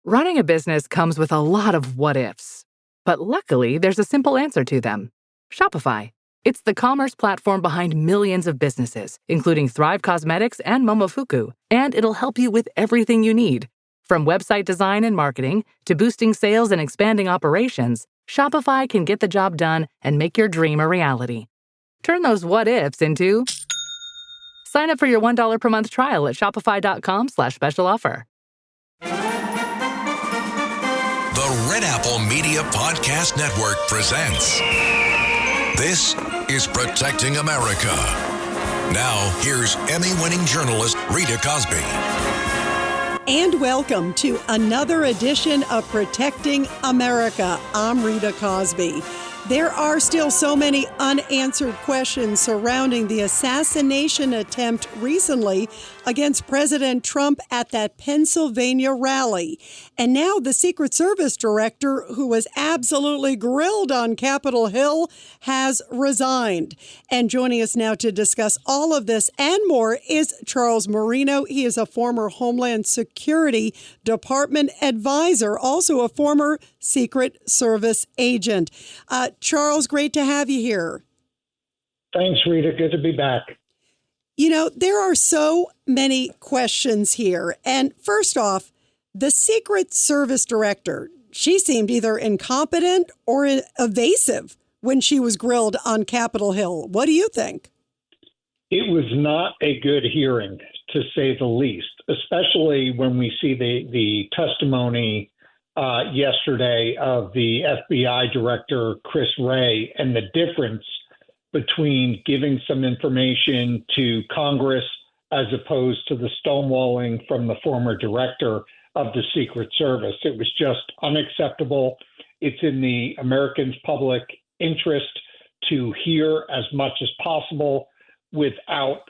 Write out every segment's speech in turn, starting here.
Running a business comes with a lot of what ifs, but luckily there's a simple answer to them. Shopify. It's the commerce platform behind millions of businesses, including Thrive Cosmetics and Momofuku, and it'll help you with everything you need. From website design and marketing to boosting sales and expanding operations, Shopify can get the job done and make your dream a reality. Turn those what ifs into... Sign up for your $1 per month trial at shopify.com/special offer. The Red Apple Media Podcast Network presents This is Protecting America. Now, here's Emmy-winning journalist Rita Cosby. And welcome to another edition of Protecting America. I'm Rita Cosby. There are still so many unanswered questions surrounding the assassination attempt recently against President Trump at that Pennsylvania rally. And now the Secret Service director, who was absolutely grilled on Capitol Hill, has resigned. And joining us now to discuss all of this and more is Charles Marino. He is a former Homeland Security Department advisor, also a former Secret Service agent. Charles, great to have you here. Thanks, Rita. Good to be back. You know, there are so many questions here. And first off, the Secret Service director, she seemed either incompetent or evasive when she was grilled on Capitol Hill. What do you think? It was not a good hearing, to say the least, especially when we see the testimony yesterday of the FBI director, Chris Wray, and the difference between giving some information to Congress as opposed to the stonewalling from the former director of the Secret Service. It was just unacceptable. It's in the Americans' public interest to hear as much as possible without,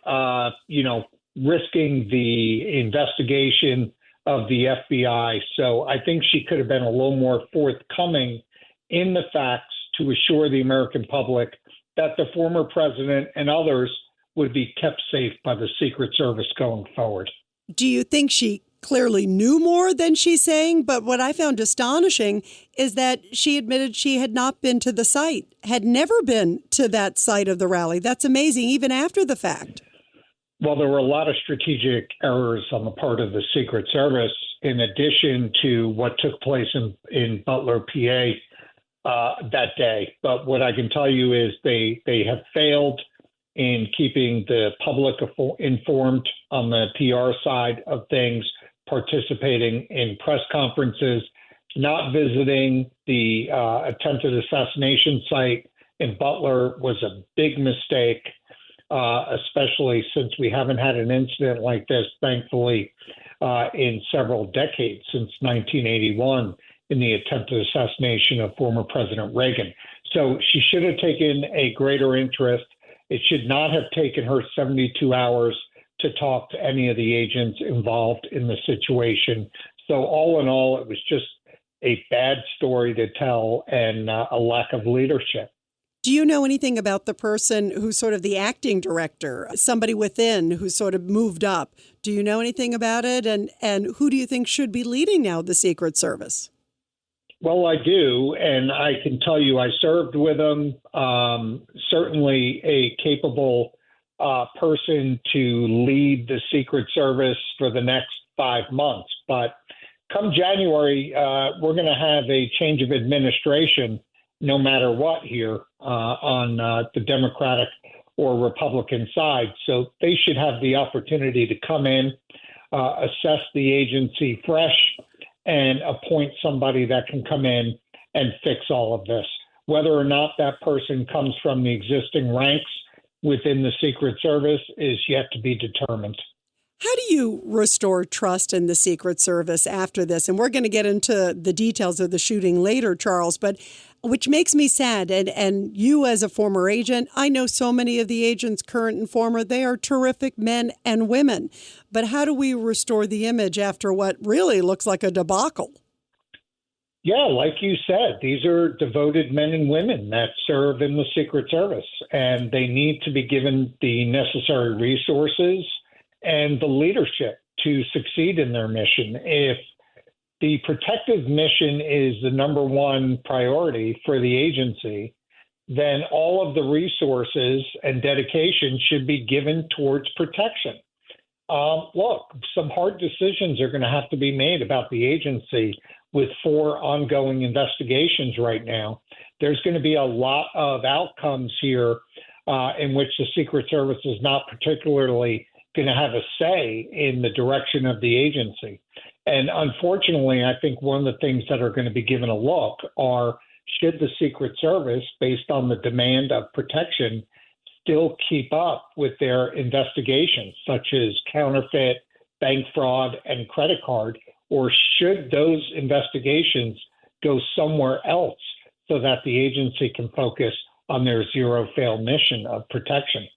risking the investigation of the FBI. So I think she could have been a little more forthcoming in the facts to assure the American public that the former president and others would be kept safe by the Secret Service going forward. Do you think she clearly knew more than she's saying? But what I found astonishing is that she admitted she had not been to the site, had never been to that site of the rally. That's amazing, even after the fact. Well, there were a lot of strategic errors on the part of the Secret Service, in addition to what took place in Butler, PA, that day. But what I can tell you is they have failed in keeping the public informed on the PR side of things, participating in press conferences, not visiting the attempted assassination site in Butler was a big mistake. Especially since we haven't had an incident like this, thankfully, in several decades, since 1981, in the attempted assassination of former President Reagan. So she should have taken a greater interest. It should not have taken her 72 hours to talk to any of the agents involved in the situation. So all in all, it was just a bad story to tell and a lack of leadership. Do you know anything about the person who's sort of the acting director, somebody within who sort of moved up? Do you know anything about it? And who do you think should be leading now the Secret Service? Well, I do. And I can tell you I served with him. Certainly a capable person to lead the Secret Service for the next 5 months. But come January, we're going to have a change of administration no matter what here on the Democratic or Republican side. So they should have the opportunity to come in, assess the agency fresh, and appoint somebody that can come in and fix all of this. Whether or not that person comes from the existing ranks within the Secret Service is yet to be determined. How do you restore trust in the Secret Service after this? And we're going to get into the details of the shooting later, Charles, but which makes me sad. And you as a former agent, I know so many of the agents, current and former, they are terrific men and women. But how do we restore the image after what really looks like a debacle? Yeah, like you said, these are devoted men and women that serve in the Secret Service, and they need to be given the necessary resources and the leadership to succeed in their mission. If the protective mission is the number one priority for the agency, then all of the resources and dedication should be given towards protection. Look, some hard decisions are going to have to be made about the agency with 4 ongoing investigations right now. There's going to be a lot of outcomes here in which the Secret Service is not particularly going to have a say in the direction of the agency. And unfortunately, I think one of the things that are going to be given a look are, should the Secret Service, based on the demand of protection, still keep up with their investigations, such as counterfeit, bank fraud, and credit card, or should those investigations go somewhere else so that the agency can focus on their zero-fail mission of protection?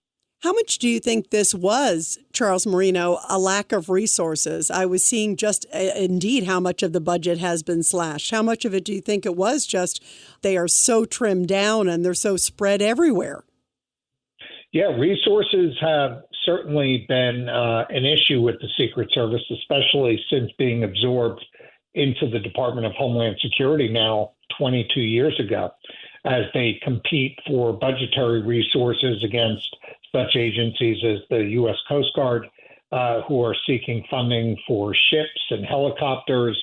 How much do you think this was, Charles Marino, a lack of resources? I was seeing just indeed how much of the budget has been slashed. How much of it do you think it was just they are so trimmed down and they're so spread everywhere? Yeah, resources have certainly been an issue with the Secret Service, especially since being absorbed into the Department of Homeland Security now 22 years ago, as they compete for budgetary resources against such agencies as the U.S. Coast Guard, who are seeking funding for ships and helicopters,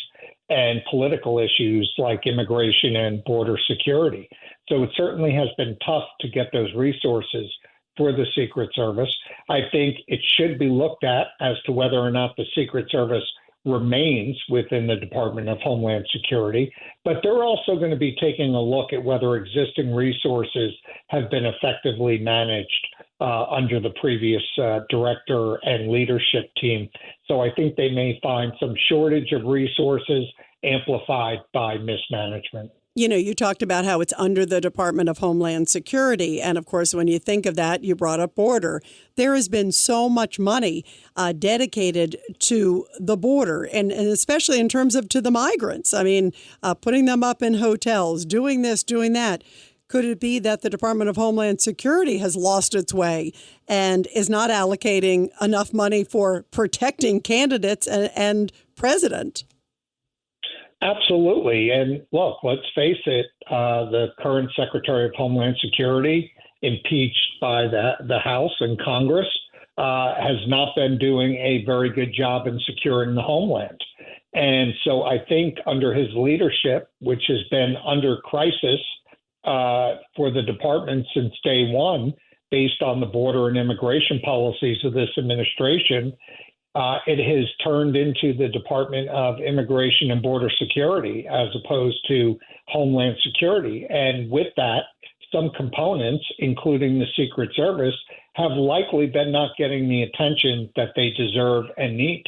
and political issues like immigration and border security. So it certainly has been tough to get those resources for the Secret Service. I think it should be looked at as to whether or not the Secret Service remains within the Department of Homeland Security, but they're also going to be taking a look at whether existing resources have been effectively managed under the previous director and leadership team. So I think they may find some shortage of resources amplified by mismanagement. You know, you talked about how it's under the Department of Homeland Security. And of course, when you think of that, you brought up border. There has been so much money dedicated to the border, and especially in terms of to the migrants. I mean, putting them up in hotels, doing this, doing that. Could it be that the Department of Homeland Security has lost its way and is not allocating enough money for protecting candidates and president? Absolutely. And look, let's face it, the current Secretary of Homeland Security, impeached by the House and Congress, has not been doing a very good job in securing the homeland. And so I think under his leadership, which has been under crisis for the department since day one, based on the border and immigration policies of this administration, it has turned into the Department of Immigration and Border Security as opposed to Homeland Security. And with that, some components, including the Secret Service, have likely been not getting the attention that they deserve and need.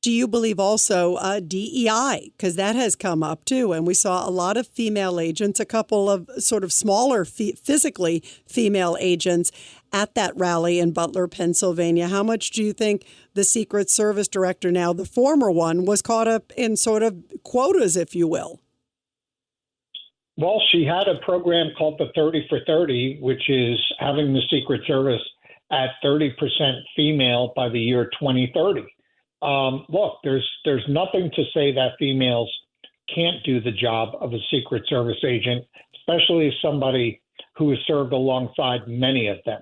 Do you believe also DEI? Because that has come up too. And we saw a lot of female agents, a couple of sort of smaller physically female agents at that rally in Butler, Pennsylvania. How much do you think the Secret Service director, now the former one, was caught up in sort of quotas, if you will? Well, she had a program called the 30 for 30, which is having the Secret Service at 30% female by the year 2030. Look, there's nothing to say that females can't do the job of a Secret Service agent, especially as somebody who has served alongside many of them.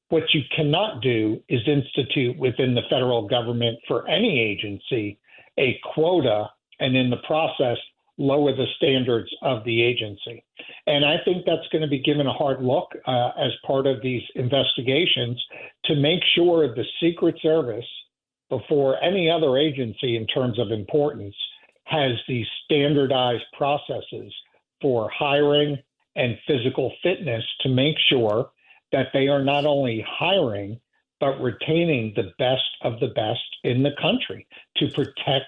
What you cannot do is institute within the federal government for any agency a quota and in the process lower the standards of the agency. And I think that's going to be given a hard look as part of these investigations to make sure the Secret Service, before any other agency in terms of importance, has these standardized processes for hiring and physical fitness to make sure that they are not only hiring, but retaining the best of the best in the country to protect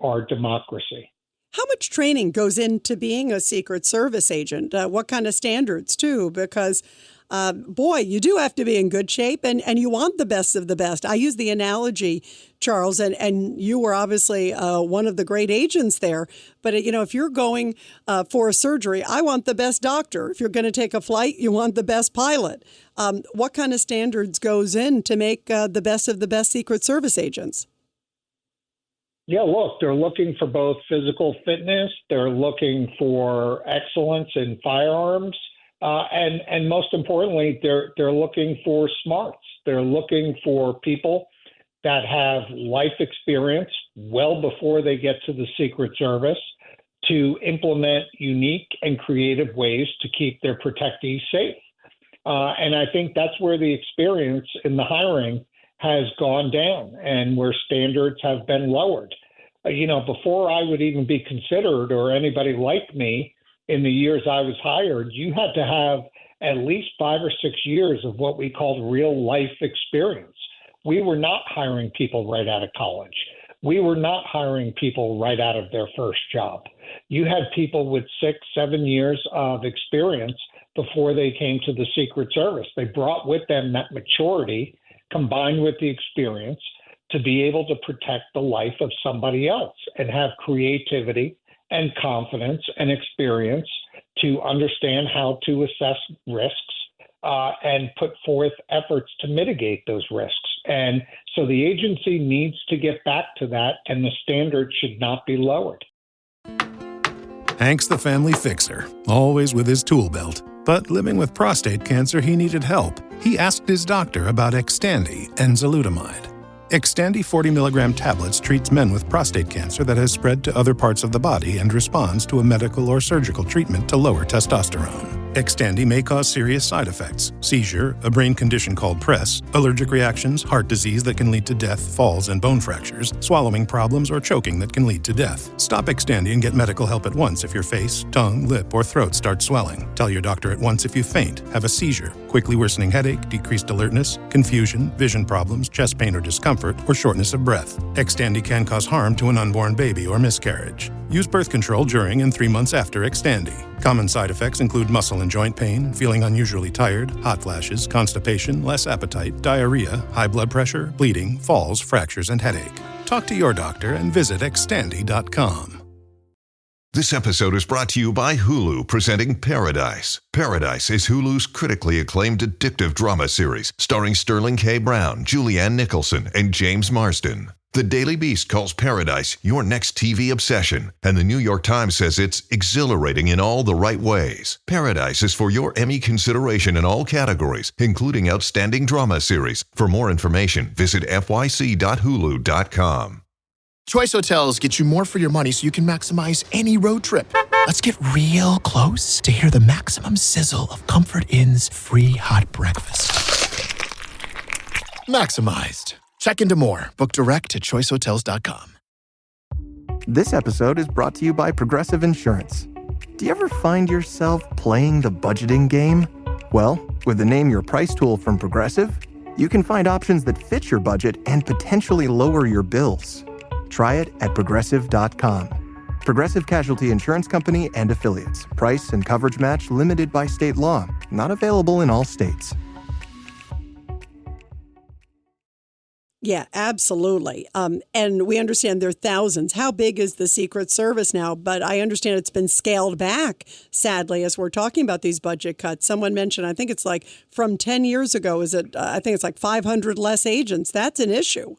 our democracy. How much training goes into being a Secret Service agent? What kind of standards, too? Because boy, you do have to be in good shape and you want the best of the best. I use the analogy, Charles, and you were obviously one of the great agents there. But, you know, if you're going for a surgery, I want the best doctor. If you're going to take a flight, you want the best pilot. What kind of standards goes in to make the best of the best Secret Service agents? Absolutely. Yeah, look, they're looking for both physical fitness. They're looking for excellence in firearms. And most importantly, they're looking for smarts. They're looking for people that have life experience well before they get to the Secret Service to implement unique and creative ways to keep their protectees safe. And I think that's where the experience in the hiring has gone down and where standards have been lowered. Before I would even be considered or anybody like me in the years I was hired, you had to have at least 5 or 6 years of what we called real life experience. We were not hiring people right out of college. We were not hiring people right out of their first job. You had people with 6, 7 years of experience before they came to the Secret Service. They brought with them that maturity combined with the experience to be able to protect the life of somebody else and have creativity and confidence and experience to understand how to assess risks and put forth efforts to mitigate those risks. And so the agency needs to get back to that, and the standard should not be lowered. Hank's the family fixer, always with his tool belt. But living with prostate cancer, he needed help. He asked his doctor about Xtandi and enzalutamide. Xtandi 40 milligram tablets treats men with prostate cancer that has spread to other parts of the body and responds to a medical or surgical treatment to lower testosterone. Xtandi may cause serious side effects: seizure, a brain condition called PRES, allergic reactions, heart disease that can lead to death, falls and bone fractures, swallowing problems, or choking that can lead to death. Stop Xtandi and get medical help at once if your face, tongue, lip, or throat start swelling. Tell your doctor at once if you faint, have a seizure, quickly worsening headache, decreased alertness, confusion, vision problems, chest pain or discomfort, or shortness of breath. Xtandi can cause harm to an unborn baby or miscarriage. Use birth control during and 3 months after Xtandi. Common side effects include muscle and joint pain, feeling unusually tired, hot flashes, constipation, less appetite, diarrhea, high blood pressure, bleeding, falls, fractures, and headache. Talk to your doctor and visit Xtandi.com. This episode is brought to you by Hulu, presenting Paradise. Paradise is Hulu's critically acclaimed addictive drama series starring Sterling K. Brown, Julianne Nicholson, and James Marsden. The Daily Beast calls Paradise your next TV obsession, and the New York Times says it's exhilarating in all the right ways. Paradise is for your Emmy consideration in all categories, including Outstanding Drama Series. For more information, visit fyc.hulu.com. Choice Hotels get you more for your money so you can maximize any road trip. Let's get real close to hear the maximum sizzle of Comfort Inn's free hot breakfast. Maximized. Check into more. Book direct at choicehotels.com. This episode is brought to you by Progressive Insurance. Do you ever find yourself playing the budgeting game? Well, with the Name Your Price tool from Progressive, you can find options that fit your budget and potentially lower your bills. Try it at Progressive.com. Progressive Casualty Insurance Company and Affiliates. Price and coverage match limited by state law. Not available in all states. Yeah, absolutely. And we understand there are thousands. How big is the Secret Service now? But I understand it's been scaled back, sadly, as we're talking about these budget cuts. Someone mentioned, I think it's like from 10 years ago, I think it's like 500 less agents. That's an issue.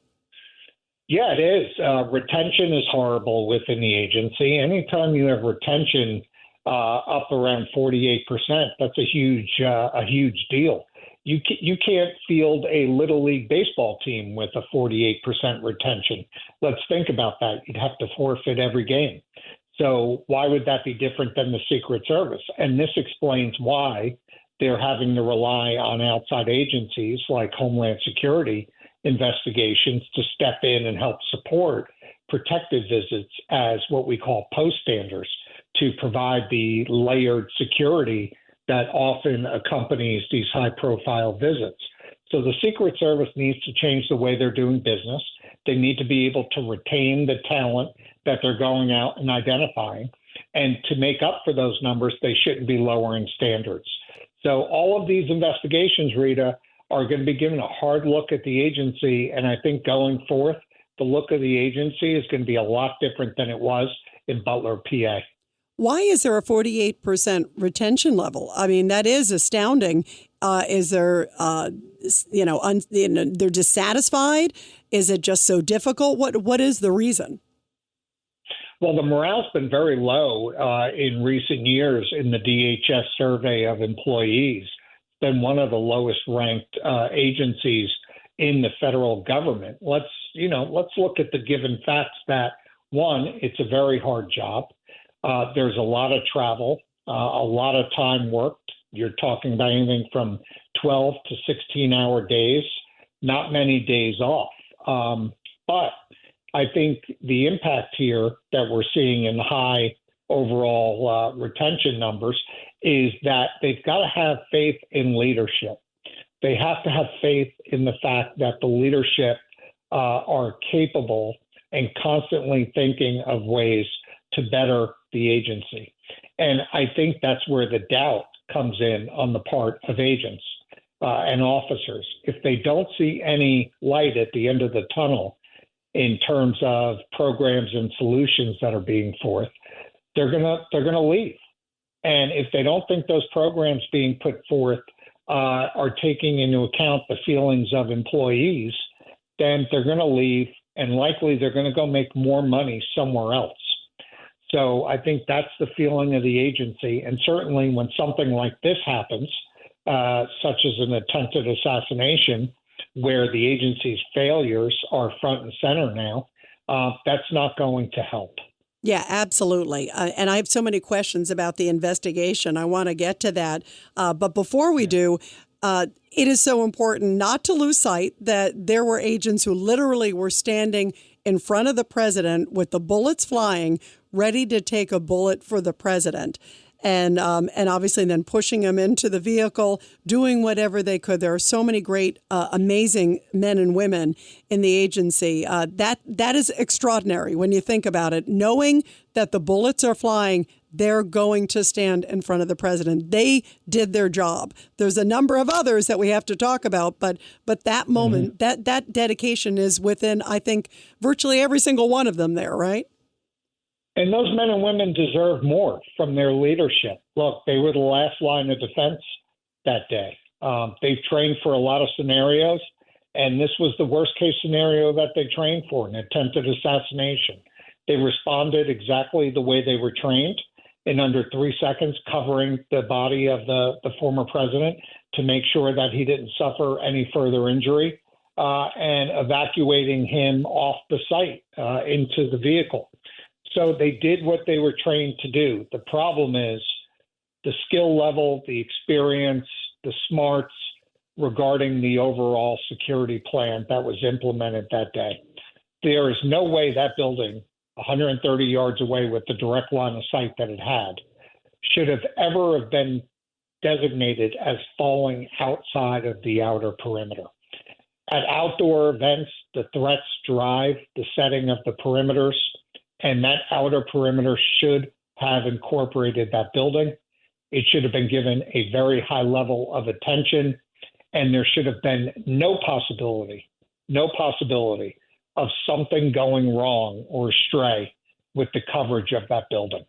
Yeah, it is. Retention is horrible within the agency. Anytime you have retention up around 48%, that's a huge deal. You can't field a Little League baseball team with a 48% retention. Let's think about that. You'd have to forfeit every game. So why would that be different than the Secret Service? And this explains why they're having to rely on outside agencies like Homeland Security investigations to step in and help support protective visits as what we call poststanders to provide the layered security that often accompanies these high-profile visits. So the Secret Service needs to change the way they're doing business. They need to be able to retain the talent that they're going out and identifying. And to make up for those numbers, they shouldn't be lowering standards. So all of these investigations, Rita, are going to be given a hard look at the agency. And I think going forth, the look of the agency is going to be a lot different than it was in Butler, PA. Why is there a 48% retention level? I mean, that is astounding. Is there, they're dissatisfied? Is it just so difficult? What is the reason? Well, the morale's been very low in recent years in the DHS survey of employees. It's been one of the lowest ranked agencies in the federal government. Let's look at the given facts that, one, it's a very hard job. There's a lot of travel, a lot of time worked. You're talking about anything from 12 to 16-hour days, not many days off. But I think the impact here that we're seeing in high overall retention numbers is that they've got to have faith in leadership. They have to have faith in the fact that the leadership are capable and constantly thinking of ways to better the agency. And I think that's where the doubt comes in on the part of agents and officers. If they don't see any light at the end of the tunnel in terms of programs and solutions that are being forth, they're gonna leave. And if they don't think those programs being put forth are taking into account the feelings of employees, then they're going to leave, and likely they're going to go make more money somewhere else. So I think that's the feeling of the agency. And certainly when something like this happens, such as an attempted assassination, where the agency's failures are front and center now, that's not going to help. Yeah, absolutely. And I have so many questions about the investigation. I want to get to that. But before we do, it is so important not to lose sight that there were agents who literally were standing in front of the president with the bullets flying, ready to take a bullet for the president. And obviously then pushing him into the vehicle, doing whatever they could. There are so many great, amazing men and women in the agency. That is extraordinary when you think about it. Knowing that the bullets are flying, they're going to stand in front of the president. They did their job. There's a number of others that we have to talk about, but that moment, that dedication is within, I think, virtually every single one of them there, right? And those men and women deserve more from their leadership. Look, they were the last line of defense that day. They've trained for a lot of scenarios, and this was the worst case scenario that they trained for, an attempted assassination. They responded exactly the way they were trained, in under 3 seconds, covering the body of the former president to make sure that he didn't suffer any further injury, and evacuating him off the site into the vehicle. So they did what they were trained to do. The problem is the skill level, the experience, the smarts regarding the overall security plan that was implemented that day. There is no way that building, 130 yards away with the direct line of sight that it had, should have ever have been designated as falling outside of the outer perimeter. At outdoor events, the threats drive the setting of the perimeters, and that outer perimeter should have incorporated that building. It should have been given a very high level of attention, and there should have been no possibility of something going wrong or astray with the coverage of that building.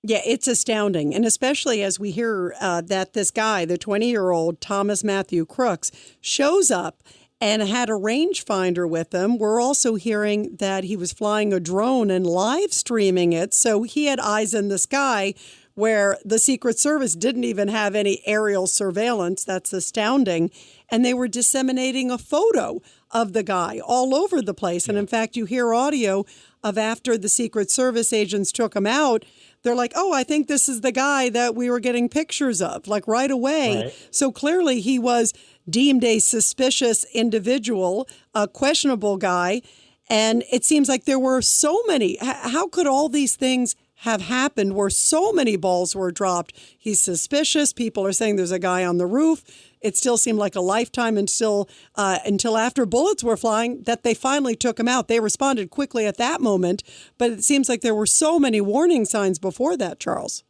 Yeah, it's astounding. And especially as we hear that this guy, the 20-year-old Thomas Matthew Crooks, shows up and had a rangefinder with him. We're also hearing that he was flying a drone and live streaming it. So he had eyes in the sky where the Secret Service didn't even have any aerial surveillance. That's astounding. And they were disseminating a photo of the guy all over the place. And in fact, you hear audio of after the Secret Service agents took him out, they're like, oh, I think this is the guy that we were getting pictures of, like right away. Right. So clearly he was deemed a suspicious individual, a questionable guy. And it seems like there were so many. How could all these things have happened where so many balls were dropped? He's suspicious. People are saying there's a guy on the roof. It still seemed like a lifetime until after bullets were flying that they finally took him out. They responded quickly at that moment, but it seems like there were so many warning signs before that, Charles.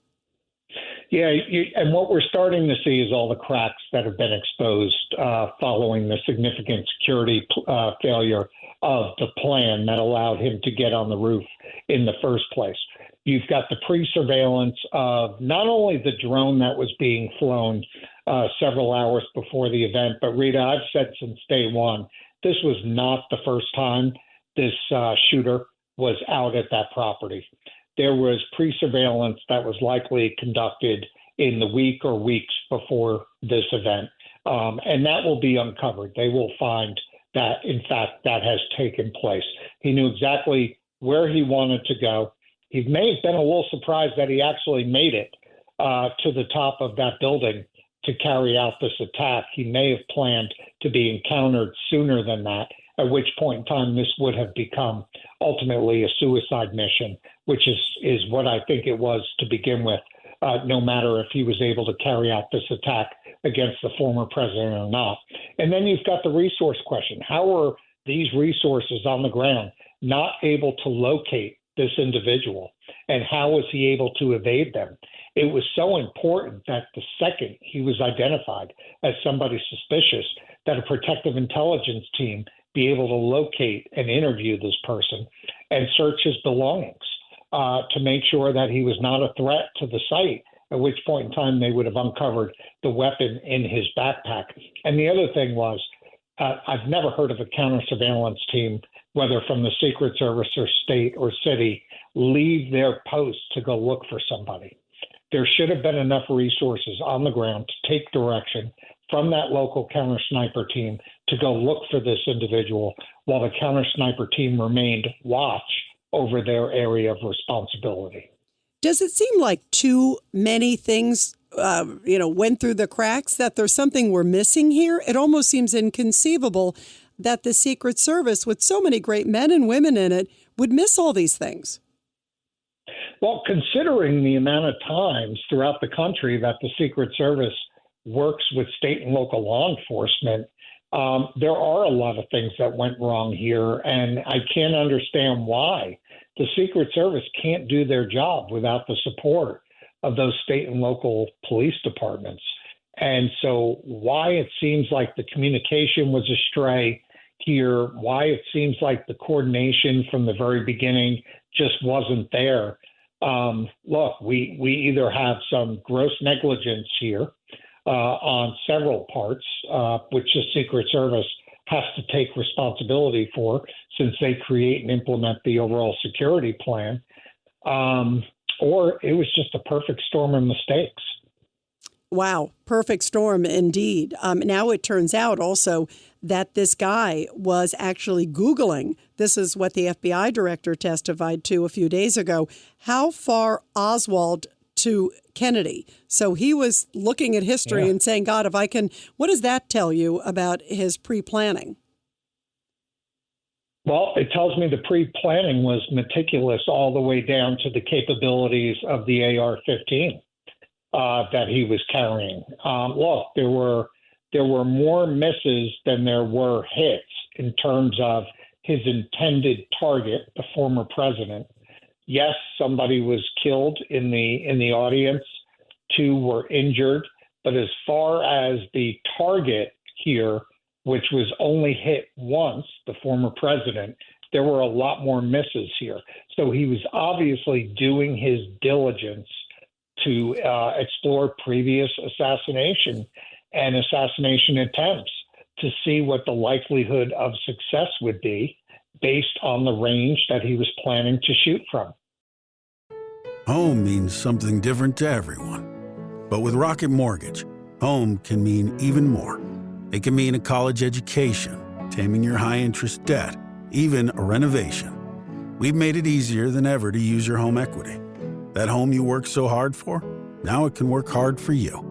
Yeah, and what we're starting to see is all the cracks that have been exposed following the significant security failure of the plan that allowed him to get on the roof in the first place. You've got the pre-surveillance of not only the drone that was being flown several hours before the event, but Rita, I've said since day one, this was not the first time this shooter was out at that property. there was pre-surveillance that was likely conducted in the week or weeks before this event. And that will be uncovered. They will find that, in fact, that has taken place. He knew exactly where he wanted to go. He may have been a little surprised that he actually made it to the top of that building to carry out this attack. He may have planned to be encountered sooner than that, at which point in time this would have become ultimately a suicide mission, which is what I think it was to begin with, no matter if he was able to carry out this attack against the former president or not. And then you've got the resource question. How are these resources on the ground not able to locate this individual? And how was he able to evade them? It was so important that the second he was identified as somebody suspicious, that a protective intelligence team be able to locate and interview this person and search his belongings to make sure that he was not a threat to the site, at which point in time they would have uncovered the weapon in his backpack. And the other thing was, I've never heard of a counter-surveillance team, whether from the Secret Service or state or city, leave their post to go look for somebody. There should have been enough resources on the ground to take direction from that local counter-sniper team to go look for this individual while the counter-sniper team remained watch over their area of responsibility. Does it seem like too many things, went through the cracks, that there's something we're missing here? It almost seems inconceivable that the Secret Service, with so many great men and women in it, would miss all these things. Well, considering the amount of times throughout the country that the Secret Service works with state and local law enforcement, there are a lot of things that went wrong here, and I can't understand why the Secret Service can't do their job without the support of those state and local police departments. And so why it seems like the communication was astray here, why it seems like the coordination from the very beginning just wasn't there. Look, we either have some gross negligence here on several parts, which the Secret Service has to take responsibility for since they create and implement the overall security plan, or it was just a perfect storm of mistakes. Wow, perfect storm indeed. Now it turns out also that this guy was actually Googling. This is what the FBI director testified to a few days ago. How far Oswald to Kennedy? So he was looking at history and saying, God, if I can, what does that tell you about his pre-planning? Well, it tells me the pre-planning was meticulous all the way down to the capabilities of the AR-15 that he was carrying. Look, there were more misses than there were hits in terms of his intended target, the former president. Yes, somebody was killed in the audience. 2 were injured. But as far as the target here, which was only hit once, the former president, there were a lot more misses here. So he was obviously doing his diligence to explore previous assassination and assassination attempts to see what the likelihood of success would be based on the range that he was planning to shoot from. Home means something different to everyone. But with Rocket Mortgage, home can mean even more. It can mean a college education, taming your high-interest debt, even a renovation. We've made it easier than ever to use your home equity. That home you worked so hard for, now it can work hard for you.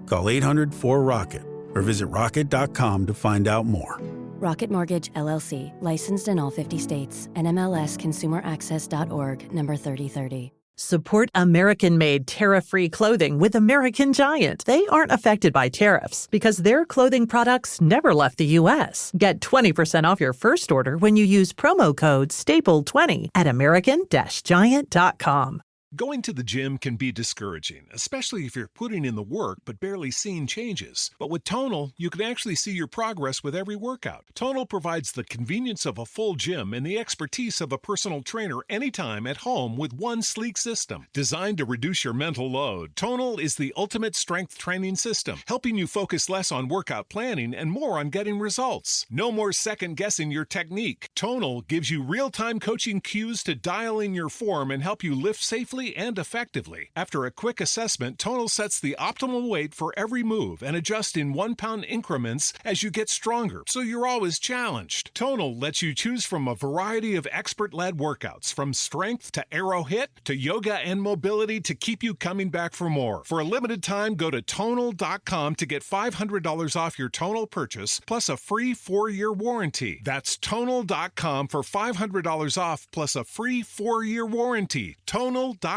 Call 800-4ROCKET or visit rocket.com to find out more. Rocket Mortgage, LLC, licensed in all 50 states. NMLSconsumeraccess.org, number 3030. Support American-made tariff-free clothing with American Giant. They aren't affected by tariffs because their clothing products never left the U.S. Get 20% off your first order when you use promo code STAPLE20 at American-Giant.com. Going to the gym can be discouraging, especially if you're putting in the work but barely seeing changes. But with Tonal, you can actually see your progress with every workout. Tonal provides the convenience of a full gym and the expertise of a personal trainer anytime at home with one sleek system. Designed to reduce your mental load, Tonal is the ultimate strength training system, helping you focus less on workout planning and more on getting results. No more second-guessing your technique. Tonal gives you real-time coaching cues to dial in your form and help you lift safely and effectively. After a quick assessment, Tonal sets the optimal weight for every move and adjusts in 1 pound increments as you get stronger, so you're always challenged. Tonal lets you choose from a variety of expert-led workouts, from strength to arrow hit to yoga and mobility, to keep you coming back for more. For a limited time, go to Tonal.com to get $500 off your Tonal purchase, plus a free 4-year warranty. That's Tonal.com for $500 off, plus a free 4-year warranty. Tonal.com.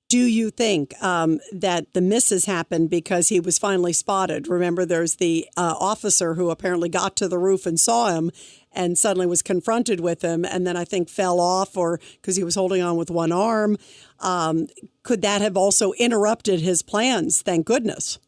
Do you think that the misses happened because he was finally spotted? Remember, there's the officer who apparently got to the roof and saw him and suddenly was confronted with him, and then I think fell off, or because he was holding on with one arm. Could that have also interrupted his plans? Thank goodness.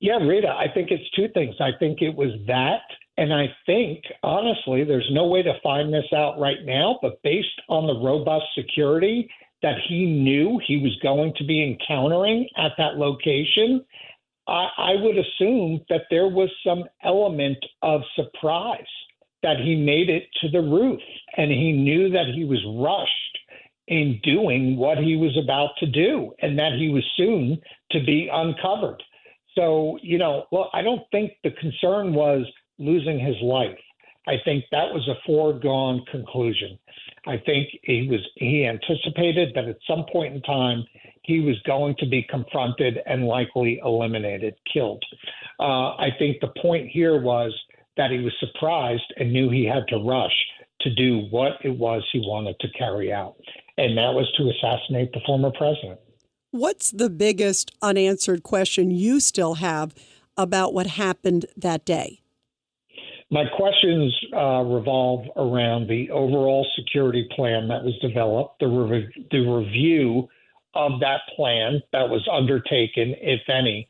Yeah, Rita, I think it's two things. I think it was that. And I think, honestly, there's no way to find this out right now, but based on the robust security that he knew he was going to be encountering at that location, I would assume that there was some element of surprise that he made it to the roof, and he knew that he was rushed in doing what he was about to do, and that he was soon to be uncovered. So, I don't think the concern was losing his life. I think that was a foregone conclusion. I think he anticipated that at some point in time he was going to be confronted and likely eliminated, killed. I think the point here was that he was surprised and knew he had to rush to do what it was he wanted to carry out, and that was to assassinate the former president. What's the biggest unanswered question you still have about what happened that day? My questions revolve around the overall security plan that was developed, the review of that plan that was undertaken, if any,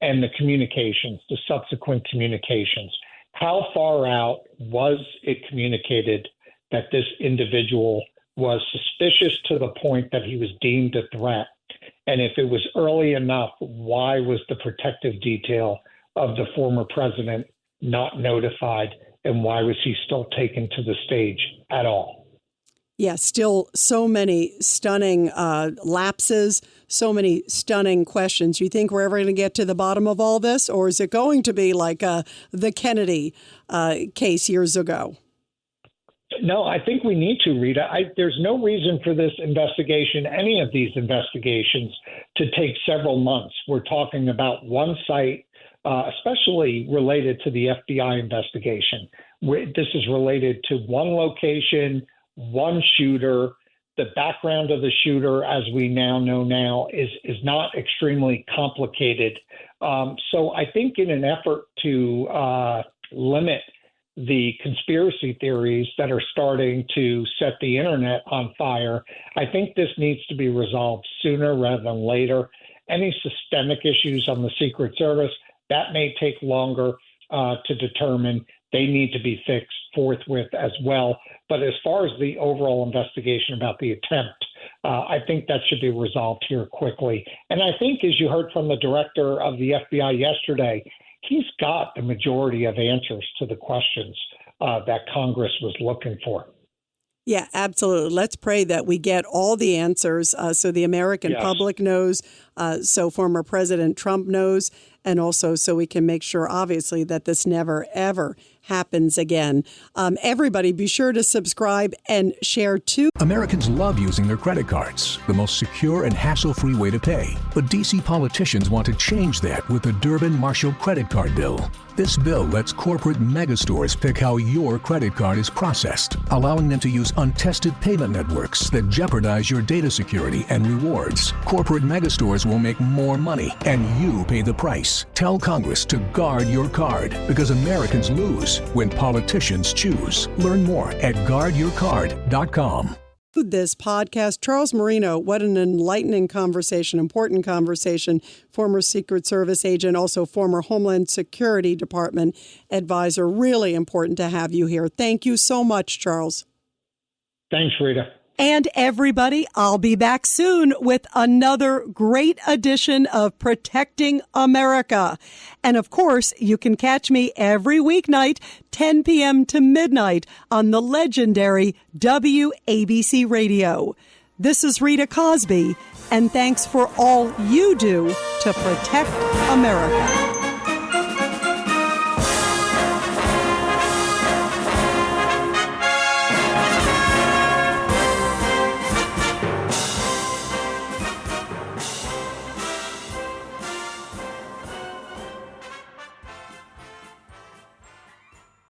and the communications, the subsequent communications. How far out was it communicated that this individual was suspicious to the point that he was deemed a threat? And if it was early enough, why was the protective detail of the former president not notified, and why was he still taken to the stage at all? Yeah, still so many stunning lapses, so many stunning questions. You think we're ever going to get to the bottom of all this, or is it going to be like the Kennedy case years ago? No, I think we need to, Rita. There's no reason for this investigation, any of these investigations, to take several months. We're talking about one site, especially related to the FBI investigation. This is related to one location, one shooter. The background of the shooter, as we now know, is not extremely complicated. So I think in an effort to limit the conspiracy theories that are starting to set the internet on fire, I think this needs to be resolved sooner rather than later. Any systemic issues on the Secret Service, that may take longer to determine. They need to be fixed forthwith as well. But as far as the overall investigation about the attempt, I think that should be resolved here quickly. And I think, as you heard from the director of the FBI yesterday, he's got the majority of answers to the questions that Congress was looking for. Yeah, absolutely. Let's pray that we get all the answers so the American public knows, so former President Trump knows, and also so we can make sure, obviously, that this never, ever happens again. Everybody, be sure to subscribe and share too. Americans love using their credit cards, the most secure and hassle-free way to pay. But D.C. politicians want to change that with the Durbin-Marshall credit card bill. This bill lets corporate megastores pick how your credit card is processed, allowing them to use untested payment networks that jeopardize your data security and rewards. Corporate megastores will make more money, and you pay the price. Tell Congress to guard your card, because Americans lose when politicians choose. Learn more at guardyourcard.com. This podcast, Charles Marino, what an enlightening conversation, important conversation, former Secret Service agent, also former Homeland Security Department advisor. Really important to have you here. Thank you so much, Charles. Thanks, Rita. And everybody, I'll be back soon with another great edition of Protecting America. And of course, you can catch me every weeknight, 10 p.m. to midnight on the legendary WABC Radio. This is Rita Cosby, and thanks for all you do to protect America.